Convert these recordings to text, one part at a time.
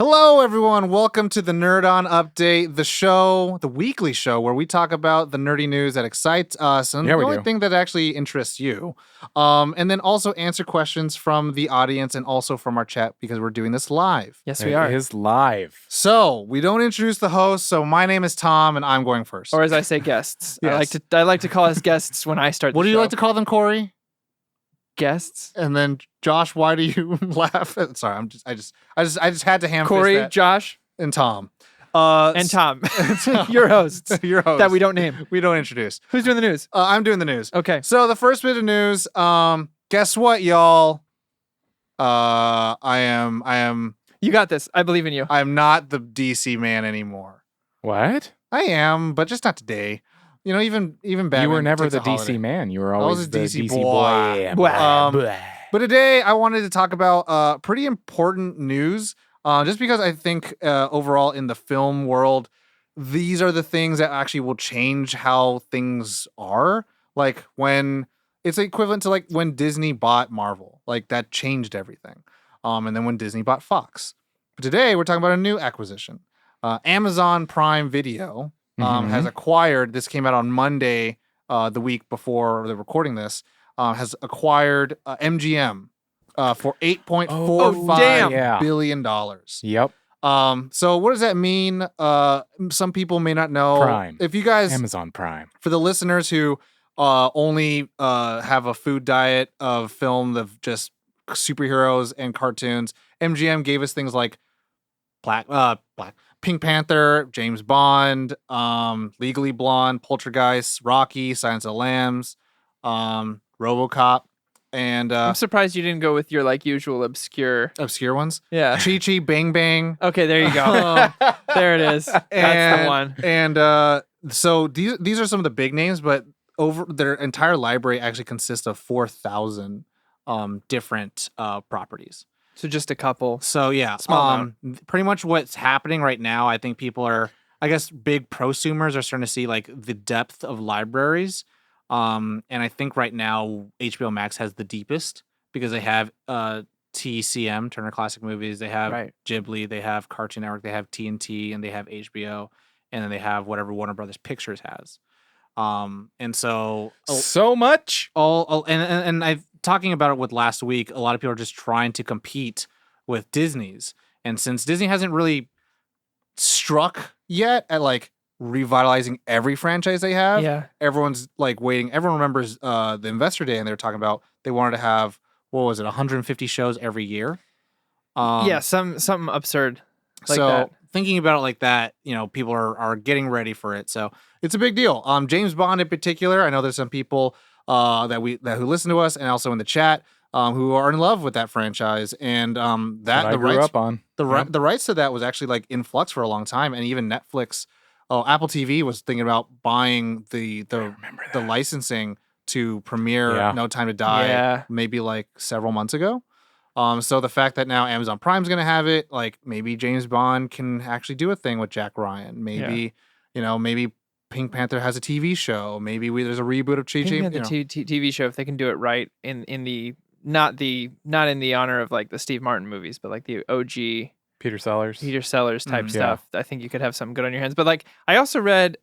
Hello, everyone. Welcome to the Nerd On Update, the show, the weekly show where we talk about the nerdy news that excites us and the only thing that actually interests you. And then also answer questions from the audience and also from our chat because we're doing this live. Yes, we are. It is live. So we don't introduce the host. So my name is Tom and I'm going first. Or as I say, guests. Yes. I like to call us guests when I start the What do you show. like to call them, Corey? Guests? And then Josh, why do you laugh? Sorry, I just had to ham Corey, fist that. Josh, And Tom. and Tom. Your hosts. Your host. That we don't name. We don't introduce. Who's doing the news? I'm doing the news. Okay. So the first bit of news, guess what, y'all? I am You got this. I believe in you. I'm not the DC man anymore. What? I am, but just not today. You know, even Batman. You were never takes the a holiday. DC man. You were I always was a the DC DC boy. boy. Blah. But today I wanted to talk about pretty important news, just because I think overall in the film world, these are the things that actually will change how things are. Like when it's equivalent to like when Disney bought Marvel, like that changed everything. And then when Disney bought Fox. But today we're talking about a new acquisition. Amazon Prime Video has acquired, this came out on Monday, the week before the recording this, has acquired MGM for $8.45 billion. Yep. So what does that mean? Some people may not know. Prime. If you guys, Amazon Prime. for the listeners who only have a food diet of film of just superheroes and cartoons, MGM gave us things like Pink Panther, James Bond, Legally Blonde, Poltergeist, Rocky, Silence of the Lambs, RoboCop, and I'm surprised you didn't go with your like usual obscure. obscure ones. Yeah. Chi-Chi, Bang Bang. Okay, there you go. There it is. That's the one. And so these are some of the big names, but over their entire library actually consists of 4,000 different properties. So just a couple. So yeah, Small pretty much what's happening right now, I think people are, I guess big prosumers are starting to see like the depth of libraries. And I think right now HBO Max has the deepest because they have TCM, Turner Classic Movies, they have Ghibli, they have Cartoon Network, they have TNT, and they have HBO, and then they have whatever Warner Brothers Pictures has. And so So much. and I've talking about it with last week, a lot of people are just trying to compete with Disney's. And since Disney hasn't really struck yet at like revitalizing every franchise they have, everyone's like waiting. Everyone remembers the Investor Day, and they were talking about they wanted to have, what was it, 150 shows every year? Something absurd like so that. Thinking about it like that, you know, people are getting ready for it. So it's a big deal. James Bond in particular, I know there's some people who listen to us and also in the chat who are in love with that franchise, and that I the grew rights up on. the rights to that was actually like in flux for a long time, and even Netflix, Apple TV was thinking about buying the licensing to premiere No Time to Die maybe like several months ago. So the fact that now Amazon Prime's going to have it, like maybe James Bond can actually do a thing with Jack Ryan. Maybe, you know, maybe Pink Panther has a TV show. Maybe there's a reboot of Pink Panther TV show, if they can do it right in the not in the honor of like the Steve Martin movies, but like the OG Peter Sellers type stuff. I think you could have something good on your hands. But like I also read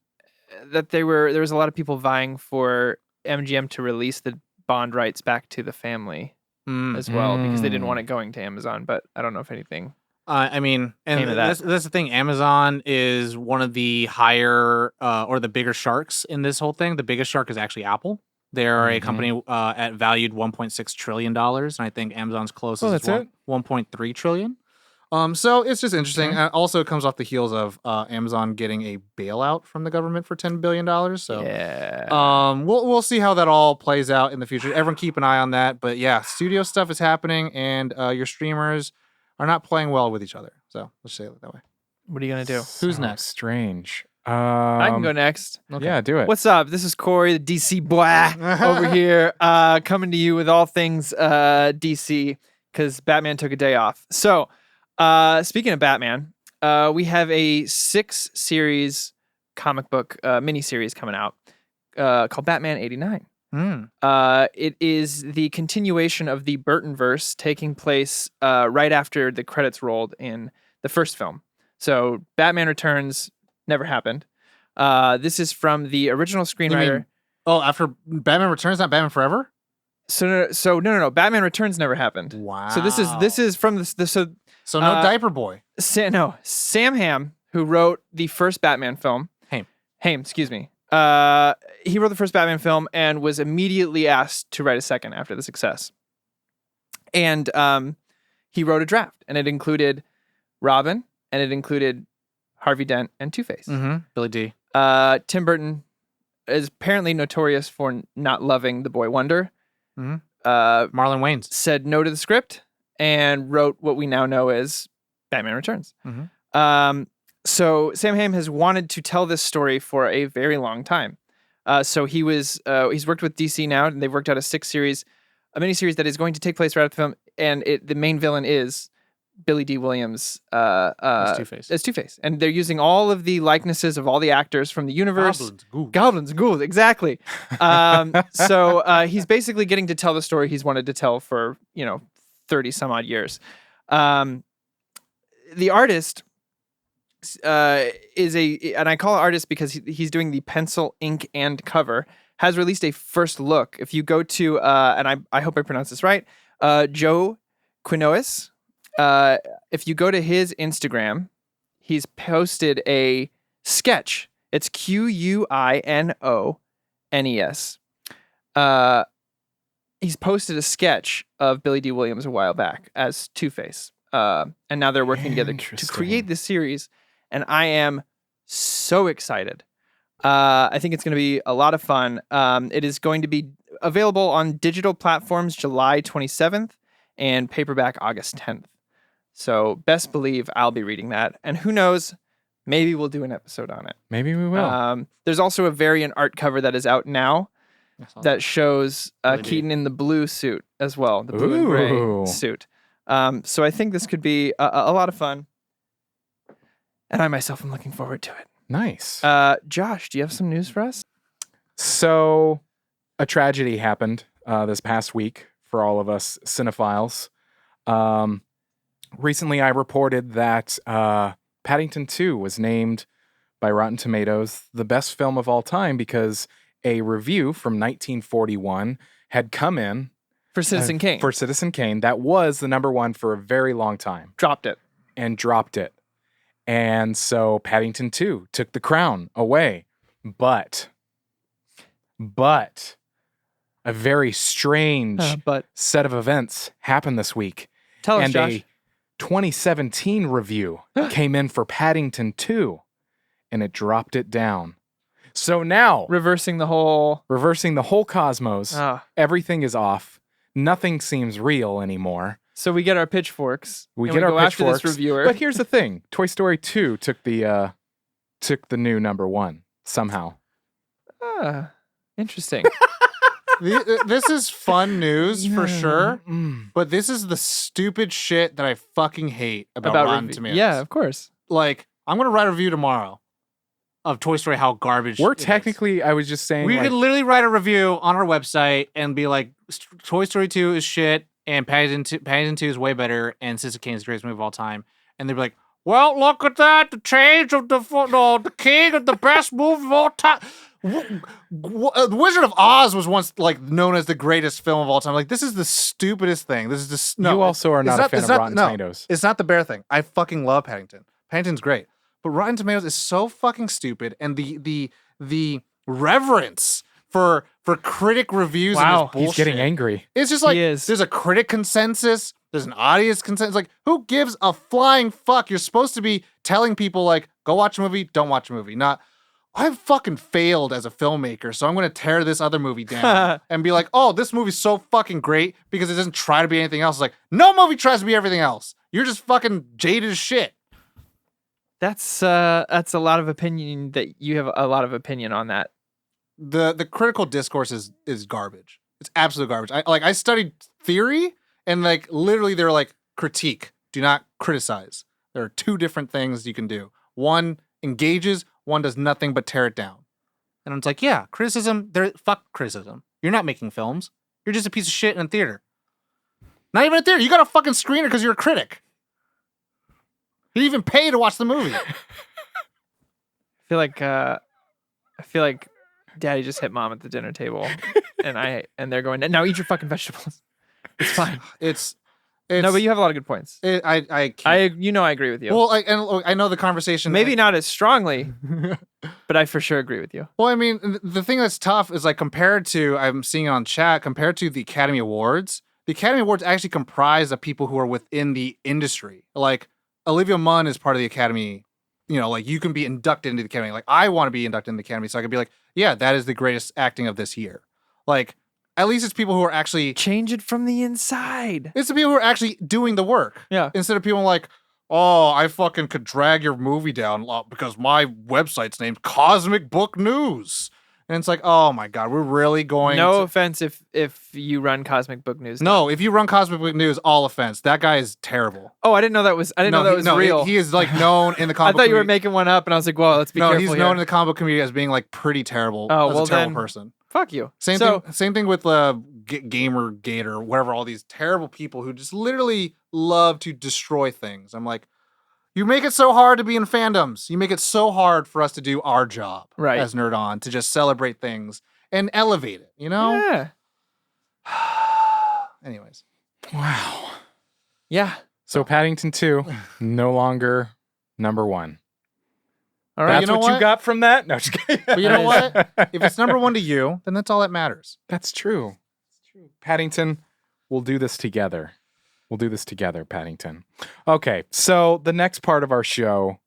that there was a lot of people vying for MGM to release the Bond rights back to the family as well because they didn't want it going to Amazon. But I don't know if anything. I mean, and that's the thing. Amazon is one of the higher or the bigger sharks in this whole thing. The biggest shark is actually Apple. They're a company at valued $1.6 trillion, and I think Amazon's closest is $1.3 trillion. So it's just interesting. Okay. Also, it comes off the heels of Amazon getting a bailout from the government for $10 billion. So we'll see how that all plays out in the future. Everyone keep an eye on that. But yeah, studio stuff is happening, and your streamers are not playing well with each other. So let's say it that way. What are you gonna do? Who's next? Strange. I can go next. Okay. Yeah, do it. What's up? This is Corey, the DC boy over here, coming to you with all things DC because Batman took a day off. So, speaking of Batman, we have a 6-series comic book miniseries coming out called Batman 89. It is the continuation of the Burton verse taking place right after the credits rolled in the first film. So Batman Returns never happened. This is from the original screenwriter. After Batman Returns, not Batman Forever? No. Batman Returns never happened. Wow. So this is from the So no Diaper Boy. Sam Hamm, who wrote the first Batman film. Haim, excuse me. He wrote the first Batman film and was immediately asked to write a second after the success. And he wrote a draft, and it included Robin, and it included Harvey Dent and Two-Face. Mm-hmm. Billy D. Tim Burton is apparently notorious for not loving the boy Wonder. Mm-hmm. Marlon Wayans said no to the script and wrote what we now know as Batman Returns. Mm-hmm. So Sam Hamm has wanted to tell this story for a very long time. So he's worked with DC now, and they've worked out a miniseries that is going to take place right after the film, and the main villain is Billy D. Williams as Two-Face. And they're using all of the likenesses of all the actors from the universe. Goblins, ghouls, exactly. So he's basically getting to tell the story he's wanted to tell for 30 some odd years. The artist and I call it artist because he's doing the pencil, ink, and cover, has released a first look. If you go to, and I hope I pronounce this right, Joe Quinones, if you go to his Instagram, he's posted a sketch. It's Quinones. He's posted a sketch of Billy D. Williams a while back as Two-Face. And now they're working together to create this series. And I am so excited. I think it's going to be a lot of fun. It is going to be available on digital platforms July 27th and paperback August 10th. So best believe I'll be reading that. And who knows, maybe we'll do an episode on it. Maybe we will. There's also a variant art cover that is out now that shows Keaton in the blue suit as well, the blue and gray suit. So I think this could be a lot of fun. And I myself am looking forward to it. Nice. Josh, do you have some news for us? So a tragedy happened this past week for all of us cinephiles. Recently, I reported that Paddington 2 was named by Rotten Tomatoes the best film of all time because a review from 1941 had come in for Citizen Kane. For Citizen Kane, that was the number one for a very long time. Dropped it. And so Paddington 2 took the crown away. But a very strange set of events happened this week. Tell us, Josh. A 2017 review came in for Paddington 2, and it dropped it down. So now, reversing the whole cosmos, everything is off. Nothing seems real anymore. So we get our pitchforks. We go after this reviewer. But here's the thing: Toy Story 2 took the new number one somehow. Interesting. This is fun news for sure, but this is the stupid shit that I fucking hate about Rotten Tomatoes. Yeah, of course. Like, I'm gonna write a review tomorrow of Toy Story, how garbage We're technically, I was just saying, we could literally write a review on our website and be like, Toy Story 2 is shit, and Paddington 2 is way better, and Citizen Kane is the greatest movie of all time. And they'd be like, well, look at that, the change of the king of the best movie of all time. The Wizard of Oz was once like known as the greatest film of all time. Like, this is the stupidest thing. This is just you also are not a fan of Rotten Tomatoes. It's not the bear thing. I fucking love Paddington. Paddington's great, but Rotten Tomatoes is so fucking stupid, and the reverence for critic reviews. Wow, and this bullshit, he's getting angry. It's just like there's a critic consensus, there's an audience consensus. Like, who gives a flying fuck? You're supposed to be telling people like, go watch a movie, don't watch a movie, not. I've fucking failed as a filmmaker, so I'm going to tear this other movie down and be like, oh, this movie's so fucking great because it doesn't try to be anything else. It's like, no movie tries to be everything else. You're just fucking jaded as shit. That's a lot of opinion that you have a lot of opinion on that. The critical discourse is garbage. It's absolute garbage. I studied theory, and like literally they're like, critique, do not criticize. There are two different things you can do. One engages, one does nothing but tear it down. And it's like, yeah, criticism, fuck criticism. You're not making films. You're just a piece of shit in a theater. Not even a theater. You got a fucking screener because you're a critic. He even paid to watch the movie. I feel like Daddy just hit Mom at the dinner table, and they're going, now eat your fucking vegetables. It's fine. It's No, but you have a lot of good points. I can't. I agree with you. Well, I know the conversation. Maybe not as strongly, but I for sure agree with you. Well, I mean, the thing that's tough is like compared to I'm seeing on chat compared to the Academy Awards. The Academy Awards actually comprise of people who are within the industry. Like Olivia Munn is part of the Academy. You know, like you can be inducted into the Academy. Like I want to be inducted into the Academy, so I could be like, yeah, that is the greatest acting of this year. Like at least it's people who are actually Change it from the inside. It's the people who are actually doing the work. Yeah. Instead of people like, oh, I fucking could drag your movie down because my website's named Cosmic Book News. And it's like, oh my God, we're really going No to... offense if you run Cosmic Book News. No, if you run Cosmic Book News, all offense. That guy is terrible. Oh, I didn't know that was real. He is like known in the I comic book thought you were community. making one up, and I was like, "Whoa, let's be careful." No, he's known in here. the comic book community as being like pretty terrible. Oh, as well a terrible then- person. Fuck you. Same thing with Gamergate or whatever. All these terrible people who just literally love to destroy things. I'm like, you make it so hard to be in fandoms. You make it so hard for us to do our job Right. as Nerd On to just celebrate things and elevate it. You know. Yeah. Anyways, Wow. Yeah. So Paddington 2, no longer number 1. All right. That's you know what you what? got from that? No, just kidding. but you know what? If it's number 1 to you, then that's all that matters. That's true. Paddington, we'll do this together. We'll do this together, Paddington. Okay, so the next part of our show,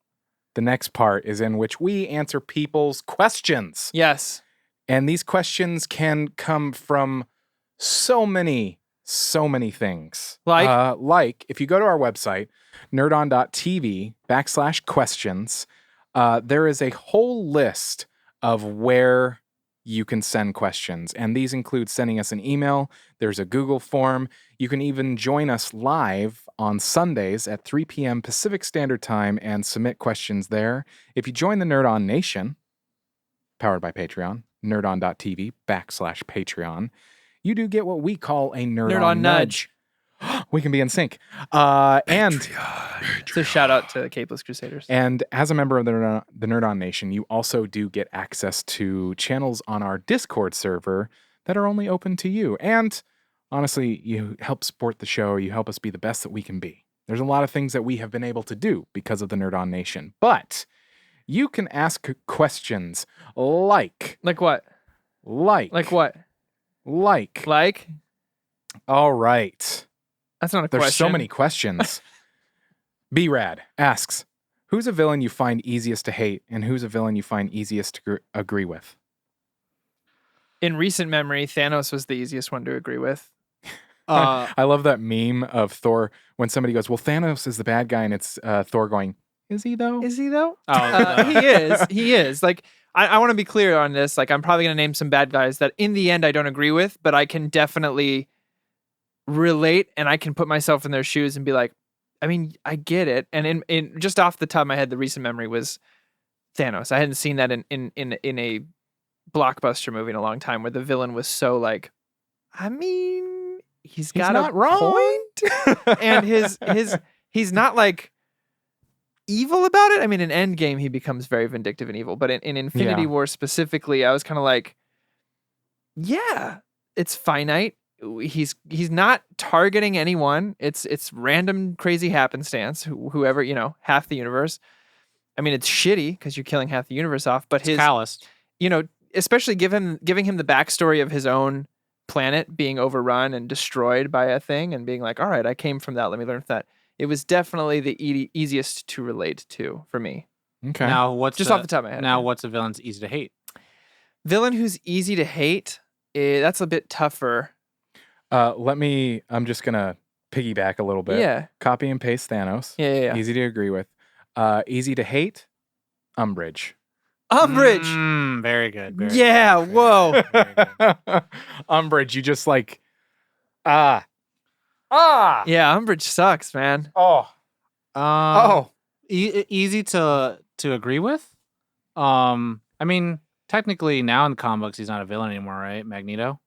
the next part is in which we answer people's questions. Yes. And these questions can come from so many things. Like? If you go to our website, nerdon.tv/questions, there is a whole list of where you can send questions. And these include sending us an email. There's a Google form. You can even join us live on Sundays at 3 p.m. Pacific Standard Time and submit questions there. If you join the Nerd On Nation, powered by Patreon, nerdon.tv/Patreon, you do get what we call a Nerd On Nudge. We can be in sync. And It's a shout out to Capeless Crusaders. And as a member of the Nerd On Nation, you also do get access to channels on our Discord server that are only open to you. And honestly, you help support the show. You help us be the best that we can be. There's a lot of things that we have been able to do because of the Nerd On Nation. But you can ask questions like... Like what? Like what? Like? All right. That's not a There's question. so many questions. B-Rad asks, who's a villain you find easiest to hate and who's a villain you find easiest to agree with? In recent memory, Thanos was the easiest one to agree with. I love that meme of Thor when somebody goes, well, Thanos is the bad guy, and it's Thor going, is he though? Is he though? Oh, He is. He is. Like, I want to be clear on this. Like, I'm probably going to name some bad guys that in the end I don't agree with, but I can definitely relate and I can put myself in their shoes and be like, I mean, I get it. And in just off the top of my head, the recent memory was Thanos. I hadn't seen that in a blockbuster movie in a long time where the villain was so like, I mean, he's got not a wrong. point. And he's not like evil about it. I mean, in Endgame, he becomes very vindictive and evil, but in Infinity Yeah. War specifically, I was kind of like, yeah, it's finite. He's not targeting anyone. It's random crazy happenstance. Whoever, half the universe. I mean, it's shitty because you're killing half the universe off. But his calloused. Especially giving him the backstory of his own planet being overrun and destroyed by a thing, and being like, all right, I came from that. Let me learn from that. It was definitely the easiest to relate to for me. Okay. Now, what's Just off the top of my head. Now, what's a villain's easy to hate? Villain who's easy to hate. That's a bit tougher. I'm just going to piggyback a little bit. Yeah. Copy and paste Thanos. Yeah. Easy to agree with. Easy to hate, Umbridge. Umbridge. Very good. Very Yeah. good. Whoa. Very good. Umbridge, you just like, Yeah. Umbridge sucks, man. Easy to agree with. I mean, technically now in the comic books, he's not a villain anymore, right? Magneto.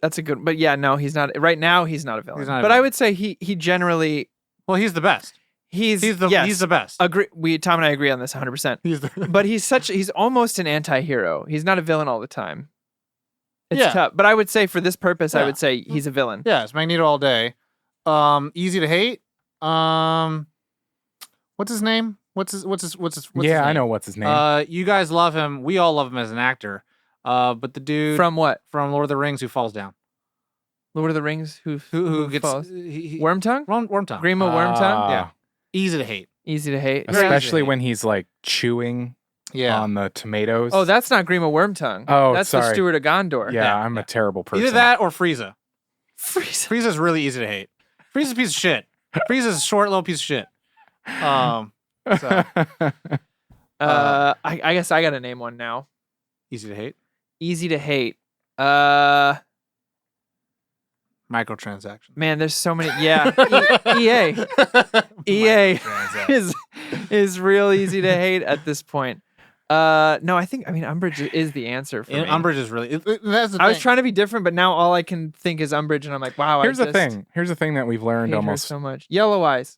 That's a good. But yeah, no, he's not. Right now, he's not a villain. He's not a but I villain. would say he generally. Well, he's the best. He's he's the best. Agree. Tom and I agree on this 100%. But he's almost an anti-hero. He's not a villain all the time. It's tough. But I would say for this purpose, I would say he's a villain. Yeah, it's Magneto all day. Easy to hate. What's his name? What's his name? I know what's his name. You guys love him. We all love him as an actor. But the dude From what? From Lord of the Rings who falls down. Lord of the Rings? Who gets falls? Wormtongue? Wormtongue. Grima Wormtongue? Yeah. Easy to hate. Easy to hate. Especially when he's like chewing on the tomatoes. Oh, that's not Grima Wormtongue. Oh, that's sorry. the Steward of Gondor. Yeah, I'm a terrible person. Either that or Frieza. Frieza. Frieza's really easy to hate. Frieza's a piece of shit. Frieza's a short little piece of shit. So I guess I gotta name one now. easy to hate. Easy to hate. Microtransactions. Man, there's so many. Yeah, EA. EA is real easy to hate at this point. No, I mean Umbridge is the answer for me. Umbridge is really. That's the I was thing. trying to be different, but now all I can think is Umbridge, and I'm like, wow. Here's the thing that we've learned hate her almost so much. Yellow Eyes.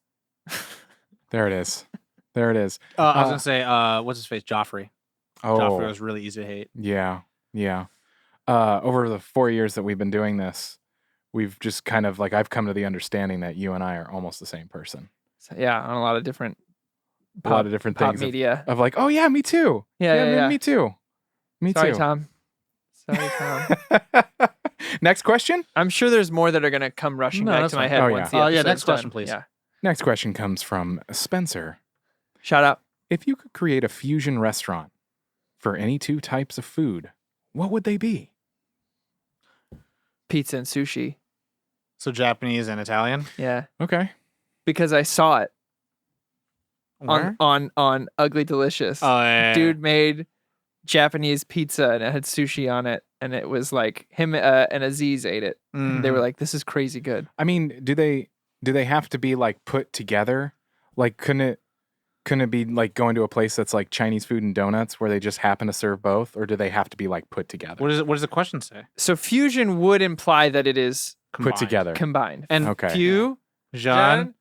There it is. There it is. I was gonna say, what's his face? Joffrey. Joffrey was really easy to hate. Yeah. Over the 4 years that we've been doing this, we've just kind of like I've come to the understanding that you and I are almost the same person. So, yeah, on a lot of different. A lot of different pop things media. of like, oh yeah, me too. Yeah. Me too. Sorry, too. Tom. Sorry, Tom. Next question. I'm sure there's more that are gonna come rushing back that's to my fine. head Oh, once yeah. the episode's next question, done. please. Yeah. Next question comes from Spencer. Shout out. If you could create a fusion restaurant for any two types of food, what would they be? Pizza and sushi. So Japanese and Italian. Yeah. Okay. Because I saw it Where? on Ugly Delicious. Oh, yeah. Dude made Japanese pizza and it had sushi on it, and it was like him and Aziz ate it. And they were like, "This is crazy good." I mean, do they have to be like put together? Like, couldn't it be like going to a place that's like Chinese food and donuts where they just happen to serve both, or do they have to be like put together? What does the question say? So fusion would imply that it is Combined. Put together. combined. And Okay. Jean.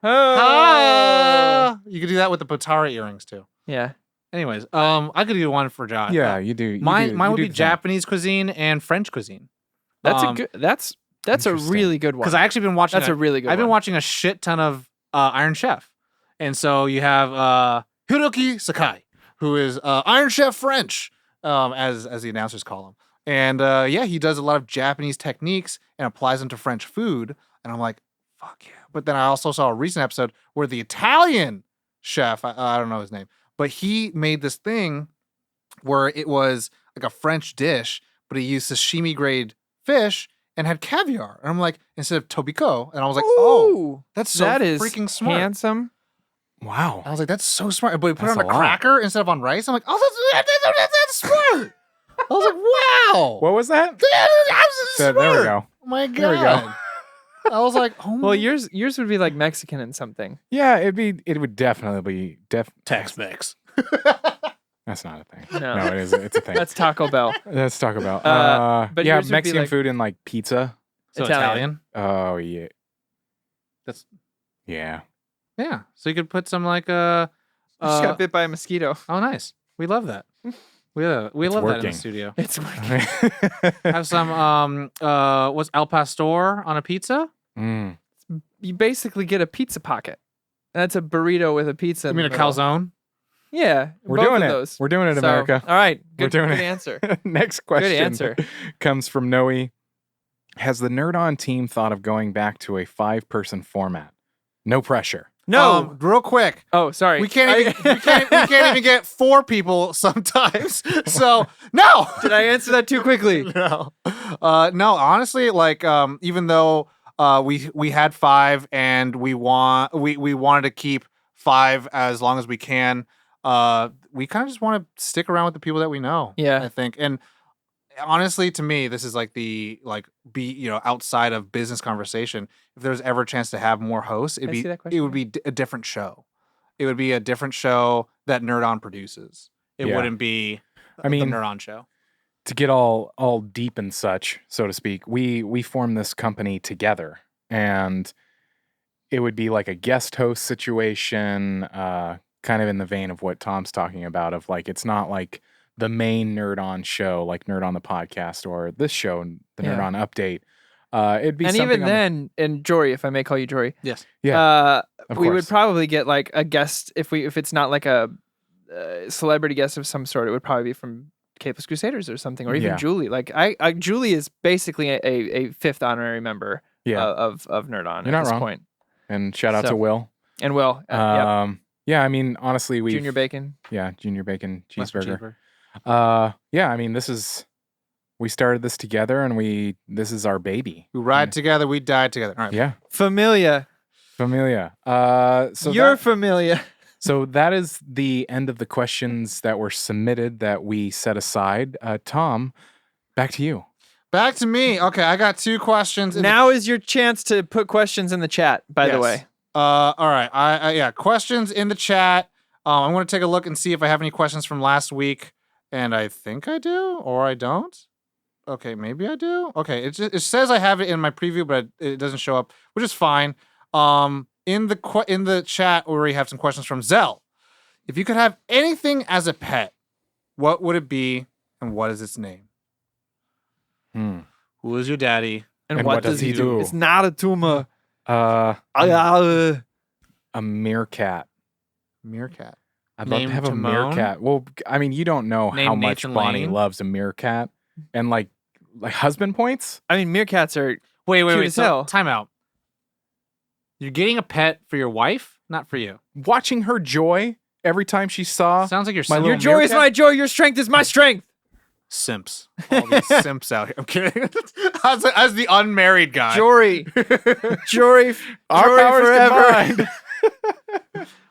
Oh. You could do that with the Potara earrings too. Yeah. Anyways, I could do one for John. Yeah, you do. Mine would be the thing. Japanese cuisine and French cuisine. That's a good. That's a Interesting. really good one. Because I actually been watching. That's a really good I've been one. watching a shit ton of Iron Chef, and so you have Hiroki Sakai, who is Iron Chef French, as the announcers call him. And yeah, he does a lot of Japanese techniques and applies them to French food. And I'm like, fuck yeah. But then I also saw a recent episode where the Italian chef, I don't know his name, but he made this thing where it was like a French dish, but he used sashimi grade fish and had caviar. And I'm like, instead of tobiko. And I was like, oh, that's so that is freaking smart. handsome. Wow. I was like, that's so smart. But he put it That's on a a lot. cracker instead of on rice. I'm like, oh, that's smart. I was like, wow. What was that? Smart. There we go. Oh my God. There we go. I was like, oh my Well, yours would be like Mexican and something. Yeah, it would definitely be Tex-Mex. That's not a thing. No. No, it is. It's a thing. That's Taco Bell. Let's talk about. But yeah, yours would be Mexican like- food and like pizza. So Italian. Oh yeah. That's Yeah. yeah. So you could put some like I just got bit by a mosquito. oh nice. We love that. We love that in the working. studio. It's working. Have some what's al pastor on a pizza? Mm. You basically get a pizza pocket. That's a burrito with a pizza. You in mean a the middle. calzone? Yeah, We're both doing of it. those. We're doing it, So, America. All right, We're good, doing good it. answer. Next question. answer. Comes from Noe. Has the Nerd On team thought of going back to a 5-person format? No pressure. No. Real quick. Oh, sorry. We can't even get 4 people sometimes. So no. Did I answer that too quickly? No. No, honestly, like even though we had 5 and we wanted to keep 5 as long as we can, we kind of just want to stick around with the people that we know. Yeah. I think. And honestly, to me, this is like outside of business conversation. If there's ever a chance to have more hosts, Can I see that question it would be a different show. It would be a different show that Nerd On produces. It Yeah. wouldn't be I mean, the Nerd On show. to get all deep and such, so to speak, we formed this company together, and it would be like a guest host situation, kind of in the vein of what Tom's talking about. Of like, it's not like the main Nerd On show, like Nerd On the podcast or this show, the Nerd On Update. It'd be and something even then, and Jory, if I may call you Jory, Yes. Yeah, of we would course. probably get like a guest if it's not like a celebrity guest of some sort. It would probably be from Capeless Crusaders or something, or even Yeah. Julie. Like I Julie is basically a fifth honorary member of Nerd On You're at not this wrong. point. And shout out So- to Will. And Will, Yeah, I mean, honestly, we Junior Bacon. Yeah, Junior Bacon Western cheeseburger. Yeah, I mean, we started this together, and this is our baby. We ride together, we die together. All right. Yeah, Familia. familia. You're familia. So that is the end of the questions that were submitted that we set aside. Tom, back to you. Back to me. Okay, I got 2 questions. Now is your chance to put questions in the chat, by the Yes. way. All right. Yeah, questions in the chat. I'm going to take a look and see if I have any questions from last week. And I think I do, or I don't. Okay, maybe I do. Okay, it says I have it in my preview, but it doesn't show up, which is fine. In the chat, we already have some questions from Zell. If you could have anything as a pet, what would it be, and what is its name? Who is your daddy? And what does he do? It's not a tumor. A meerkat. Meerkat. I'd love to Named have a Timon? meerkat. Well, I mean, you don't know how Named much Nathan Bonnie Lane? loves a meerkat, and like husband points. I mean, meerkats are Wait. Cute as hell. Time out. You're getting a pet for your wife, not for you. Watching her joy every time she saw Sounds like you're my simp. little your joy is meerkat? my joy. Your strength is my strength. Simps. All these simps out here. I'm kidding. as the unmarried guy. Jory. Jory. Our Jory powers forever.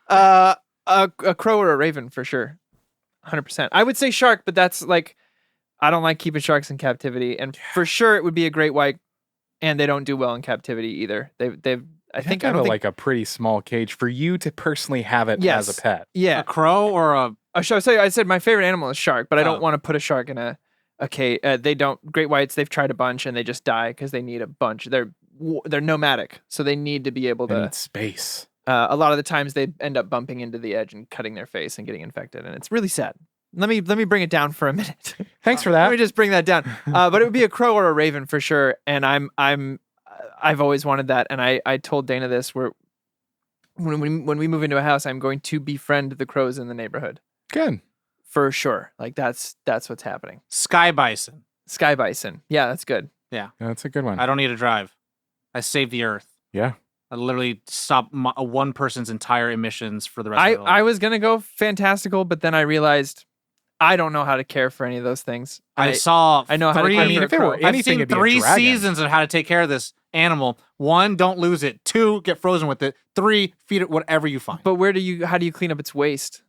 combined. A crow or a raven for sure. 100%. I would say shark, but that's like, I don't like keeping sharks in captivity. And for sure it would be a great white, and they don't do well in captivity either. I think have like a pretty small cage for you to personally have it Yes. as a pet. yeah. A crow or a I said my favorite animal is shark, but I don't Oh. want to put a shark in a cage. They don't. Great whites, they've tried a bunch and they just die because they need a bunch. They're nomadic, so they need to be able They to. need space. A lot of the times they end up bumping into the edge and cutting their face and getting infected, and it's really sad. Let me bring it down for a minute. Thanks for Let that. me just bring that down. But it would be a crow or a raven for sure, and I've always wanted that, and I told Dana this. When we move into a house, I'm going to befriend the crows in the neighborhood. Good. For sure. Like that's what's happening. sky bison. Sky bison. Yeah, that's good. That's a good one. I don't need to drive. I save the earth. Yeah. I literally stop one person's entire emissions for the rest of the I was gonna go fantastical, but then I realized I don't know how to care for any of those things. I know how to 3 care for if it were I've anything, seen it'd be a 3 dragon. seasons of how to take care of this animal. 1, don't lose it. 2, get frozen with it. 3, feed it whatever you find. But how do you clean up its waste?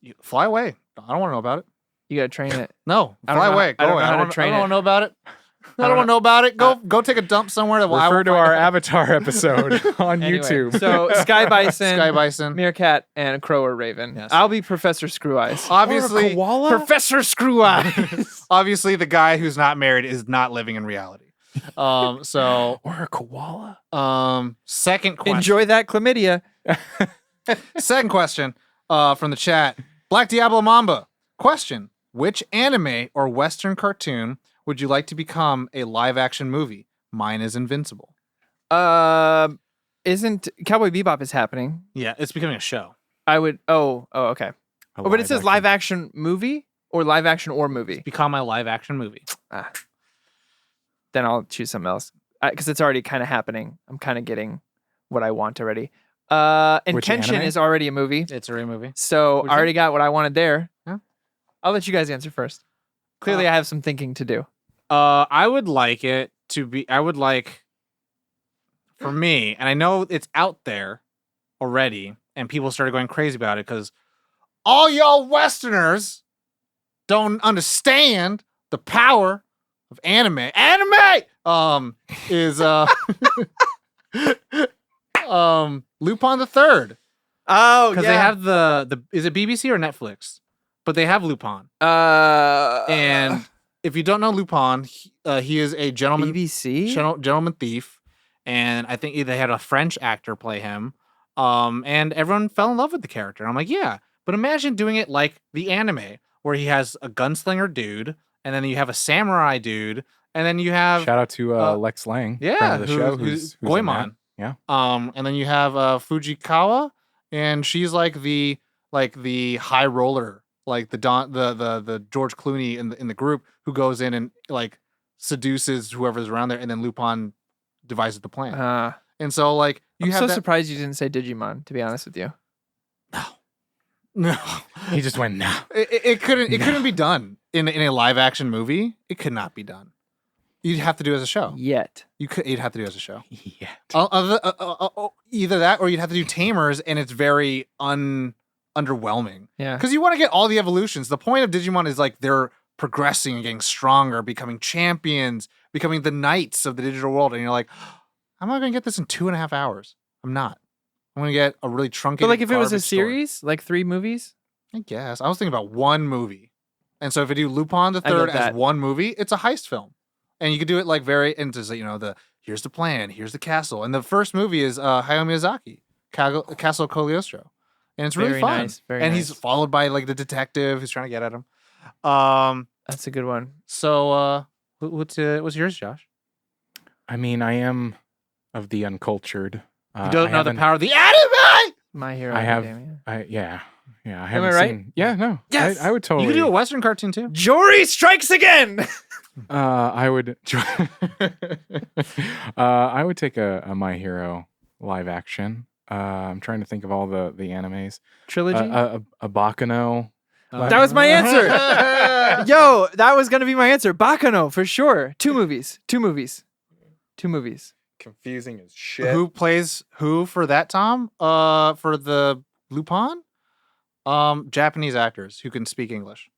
You fly away. I don't want to know about it. You gotta train it. No, I don't fly know- away. I don't Go know away. how to I don't train want it. to know about it. I don't don't want to know about it. Go take a dump somewhere. That I will Refer to find our out. Avatar episode on Anyway, YouTube. So sky bison, Sky bison. meerkat, and a crow or raven. Yes. I'll be Professor Screw Eyes. Obviously, koala? Professor Screw Eyes. obviously, the guy who's not married is not living in reality. So, Or a koala. second question. Enjoy that chlamydia. Second question from the chat. Black Diablo Mamba. Question. Which anime or Western cartoon would you like to become a live-action movie? Mine is Invincible. Isn't Cowboy Bebop is happening? Yeah, it's becoming a show. I would. Oh, okay. Oh, but it says live action movie or live action or movie. Become my live-action movie. Then I'll choose something else because it's already kind of happening. I'm kind of getting what I want already. Intention anime? is already a movie, It's a real movie. so What'd I you already got what I wanted there. Yeah. I'll let you guys answer first. Clearly, I have some thinking to do. I would like it to be. I would like for me, and I know it's out there already, and people started going crazy about it because all y'all Westerners don't understand the power of anime. Anime is Lupin the Third Oh, because they have the is it BBC or Netflix? But they have Lupin, and and if you don't know Lupin, he is a gentleman BBC. gentleman thief, and I think they had a French actor play him, and everyone fell in love with the character. I'm like, yeah, but imagine doing it like the anime, where he has a gunslinger dude, and then you have a samurai dude, and then you have Shout out to Lex Lang, friend yeah, of the show, who's who's in that. Goemon. Yeah. And then you have Fujikawa, and she's like the high roller, like the George Clooney in the group, who goes in and like seduces whoever's around there, and then Lupin devises the plan. And so like I'm so surprised you didn't say Digimon, to be honest with you. No. He just went no. It couldn't be done in a live action movie. It could not be done. You'd have to do it as a show. Yet. You'd have to do it as a show. Yeah. Either that, or you'd have to do Tamers, and it's very underwhelming. Yeah. Because you want to get all the evolutions. The point of Digimon is like they're progressing and getting stronger, becoming champions, becoming the knights of the digital world. And you're like, I'm not going to get this in 2.5 hours. I'm not. I'm going to get a really truncated. But like if it was a garbage story. series, like 3 movies? I guess. I was thinking about one movie. And so if I do Lupin the Third as one movie, it's a heist film. And you could do it like and just, here's the plan, here's the castle. And the first movie is Hayao Miyazaki, Castle Cagliostro. And it's really fun. Nice, very and nice. He's followed by like the detective who's trying to get at him. That's a good one. So what's yours, Josh? I mean, I am of the uncultured. You don't know the power of the anime? My Hero I have. Academia. I haven't right? seen. Yeah, no. Yes! I would totally. You could do a Western cartoon too. Jory strikes again! I would. I would take a My Hero live action. I'm trying to think of all the animes. Trilogy? A Bakano. That was my answer. Yo, that was going to be my answer. Bakano, for sure. 2 movies. Confusing as shit. Who plays who for that, Tom? For the Lupin? Japanese actors who can speak English.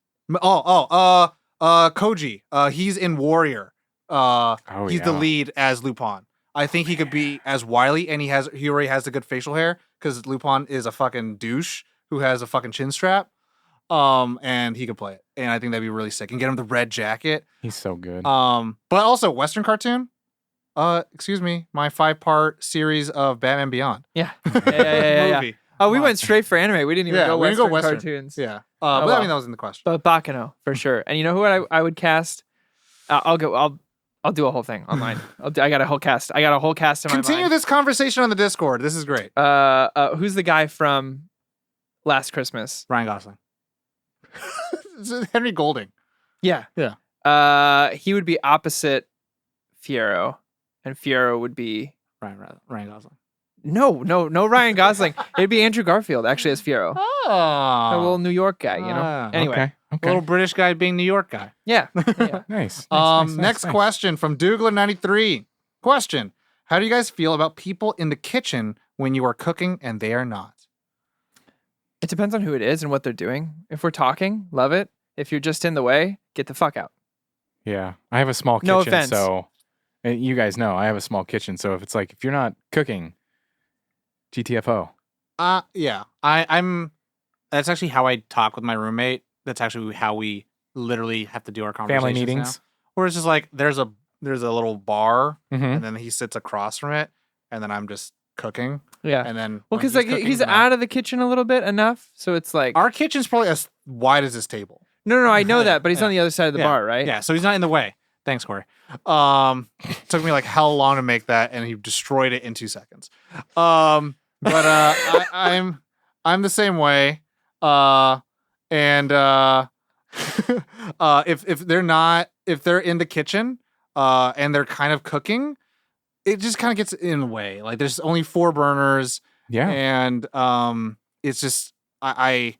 Koji. He's in Warrior. He's the lead as Lupin. I think he could be as wily, and he already has the good facial hair, because Lupin is a fucking douche who has a fucking chin strap. And he could play it, and I think that'd be really sick. And get him the red jacket. He's so good. But also Western cartoon. Excuse me, my 5-part series of Batman Beyond. Yeah. Movie. Oh, we went straight for anime. We didn't even go Western cartoons. Yeah. But well. I mean, that was in the question. But Bakano, for sure. And you know who I would cast? I'll do a whole thing online. I got a whole cast. I got a whole cast in my mind. Continue this conversation on the Discord. This is great. Who's the guy from Last Christmas? Ryan Gosling. Henry Golding. Yeah. Yeah. He would be opposite Fiero, and Fiero would be Ryan Gosling. No, Ryan Gosling. It'd be Andrew Garfield actually as Fiero. Oh. A little New York guy, you know. Anyway. Okay. Little British guy being New York guy. Yeah. Nice. Next question from Dougler93. Question: how do you guys feel about people in the kitchen when you are cooking and they are not? It depends on who it is and what they're doing. If we're talking, love it. If you're just in the way, get the fuck out. Yeah. I have a small kitchen, No offense. so you guys know I have a small kitchen. So if it's you're not cooking, GTFO. Yeah. I'm. That's actually how I talk with my roommate. That's actually how we literally have to do our conversations. Family meetings. Now. Where it's just like there's a little bar, Mm-hmm. and then he sits across from it, and then I'm just cooking. Yeah. And then because he's out of the kitchen a little bit enough, so it's like our kitchen's probably as wide as this table. No, I know that, but he's on the other side of the bar, right? Yeah, so he's not in the way. Thanks, Corey. Took me like hell long to make that, and he destroyed it in 2 seconds. I'm the same way. And if they're in the kitchen, and they're kind of cooking, it just kind of gets in the way. Like there's only 4 burners. Yeah. And it's just I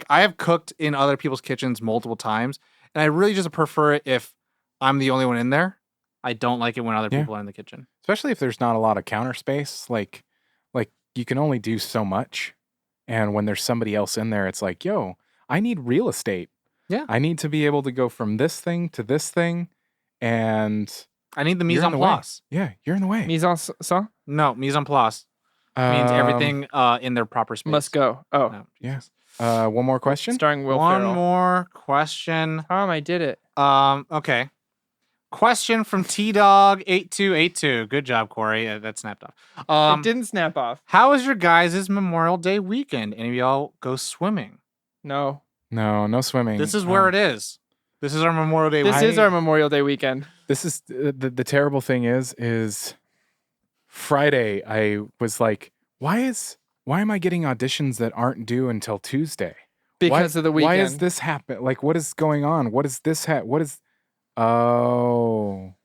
have cooked in other people's kitchens multiple times, and I really just prefer it if I'm the only one in there. I don't like it when other people are in the kitchen. Especially if there's not a lot of counter space. Like you can only do so much. And when there's somebody else in there, it's like, yo, I need real estate. Yeah. I need to be able to go from this thing to this thing. And I need the mise you're en in the way. place. Yeah, you're in the way. Mise en scène? No, mise en place means everything in their proper space. Must go. Oh. No, Yes. One more question. Starring Will One Ferrell. more question. Tom, I did it. Okay. Question from T-Dog8282. Good job, Corey. That snapped off. It didn't snap off. How was your guys' Memorial Day weekend? Any of y'all go swimming? No. No swimming. This is where it is. This is our Memorial Day This weekend. is our Memorial Day weekend. This is the terrible thing is Friday. I was like, why am I getting auditions that aren't due until Tuesday? Because of the weekend. Why is this happen? Like, what is going on? What is this? Oh,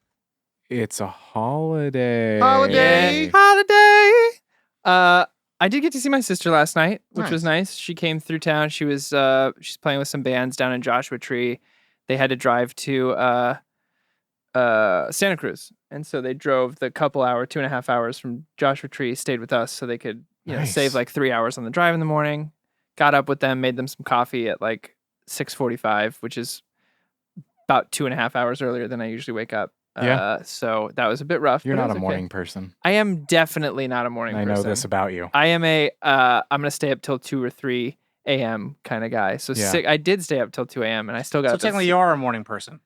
it's a holiday. Holiday. Holiday. I did get to see my sister last night, which Nice. was nice. She came through town. She was she's playing with some bands down in Joshua Tree. They had to drive to Santa Cruz, and so they drove the couple hour, 2.5 hours from Joshua Tree, stayed with us, so they could Nice. save like 3 hours on the drive in the morning. Got up with them, made them some coffee at like 6:45, which is about 2.5 hours earlier than I usually wake up. Yeah. So that was a bit rough. You're but it not was a okay. morning person. I am definitely not a morning I person. know this about you. I am I'm gonna stay up till 2 or 3 a.m. kind of guy. So Yeah. I did stay up till 2 a.m. and I still got So up at technically, you are a morning person.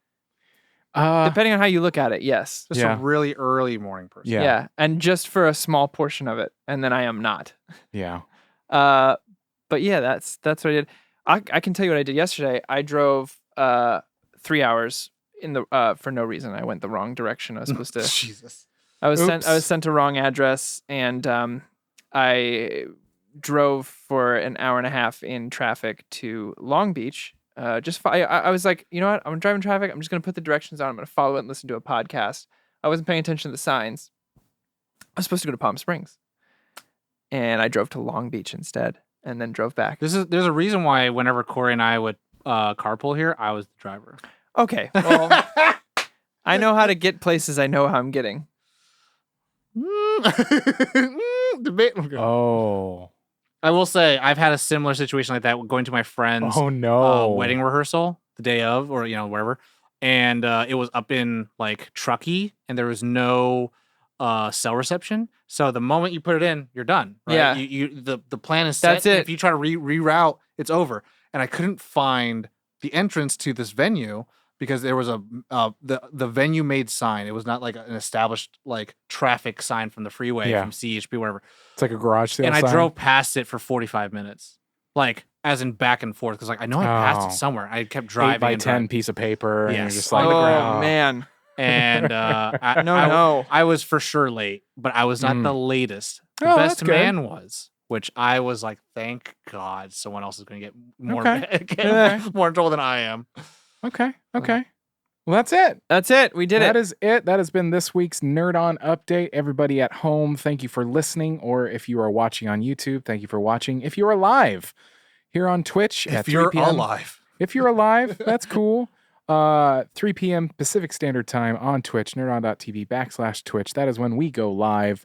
depending on how you look at it, yes. Just Yeah. a really early morning person. Yeah. Yeah. And just for a small portion of it, and then I am not. Yeah. But yeah, that's what I did. I can tell you what I did yesterday. I drove 3 hours in the for no reason. I went the wrong direction. I was supposed to. Jesus. I was Oops. sent a wrong address, and I drove for an hour and a half in traffic to Long Beach. I was like, you know what? I'm driving traffic. I'm just gonna put the directions on. I'm gonna follow it and listen to a podcast. I wasn't paying attention to the signs. I was supposed to go to Palm Springs, and I drove to Long Beach instead, and then drove back. There's a reason why whenever Corey and I would carpool here, I was the driver. Okay, well, I know how to get places. I know how I'm getting. Debate. Oh. I will say I've had a similar situation like that going to my friend's Oh no. wedding rehearsal the day of, or wherever, and it was up in like Truckee, and there was no cell reception. So the moment you put it in, you're done. Right? Yeah. The plan is set. That's and it. If you try to reroute, it's over. And I couldn't find the entrance to this venue because there was the venue made sign. It was not like an established like traffic sign from the freeway Yeah. from CHP, whatever. It's like a garage sale And I sign. drove past it for 45 minutes, like as in back and forth, because like I know I passed Oh. it somewhere. I kept driving 8 by and 10 driving. piece of paper, and you're Yes. just like, On the oh ground. man, And no. I was for sure late, but I was not the latest. The Oh, best that's good. man was, which I was like, thank God, someone else is going to get more Okay. get more in trouble than I am. Okay. Well, that's it. That's it. We did That it. is it. That has been this week's Nerd On Update. Everybody at home, thank you for listening. Or if you are watching on YouTube, thank you for watching. If you are live here on Twitch at 3 p.m. alive, If you're alive, that's cool. 3 p.m. Pacific Standard Time on Twitch, nerdon.tv/Twitch. That is when we go live.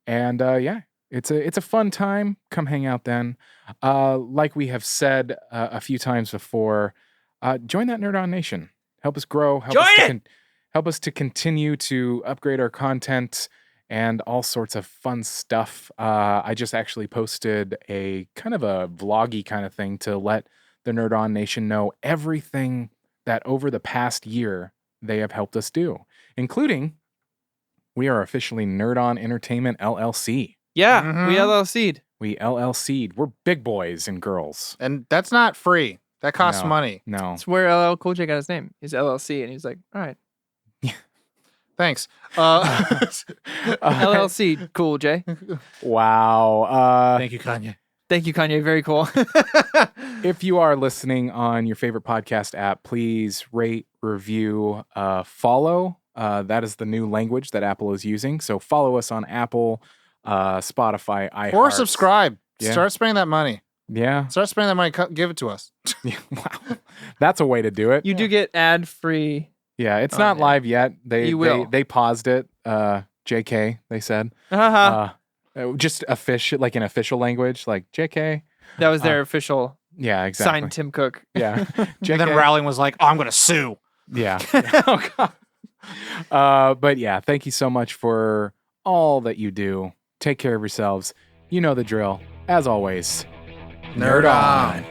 And yeah, it's a fun time. Come hang out then. Like we have said a few times before, join that Nerd On Nation. Help us grow. Help us to continue to upgrade our content and all sorts of fun stuff. I just actually posted a kind of a vloggy kind of thing to let the Nerd On Nation know everything that over the past year they have helped us do, including we are officially Nerd On Entertainment LLC. Yeah, we Mhm. LLC'd. We LLC'd. We're big boys and girls. and that's not free. That costs No. money. No. That's where LL Cool J got his name. He's LLC, and he's like, all right, Thanks. LLC, Cool J. Wow. Thank you, Kanye. Thank you, Kanye. Very cool. If you are listening on your favorite podcast app, please rate, review, follow. That is the new language that Apple is using. So follow us on Apple, Spotify, iHeart. Or subscribe. Yeah. Start spending that money. Yeah. Start spending that money. Give it to us. Wow. That's a way to do it. You do get ad-free. Yeah, it's Oh, not yeah. live yet. You will. They paused it. JK, they said. Just official, like in official language, like JK. That was their official Yeah, exactly. signed Tim Cook. Yeah. JK. And then Rowling was like, "Oh, I'm gonna sue." Yeah. Oh, God. But yeah, thank you so much for all that you do. Take care of yourselves. You know the drill. As always, Nerd on.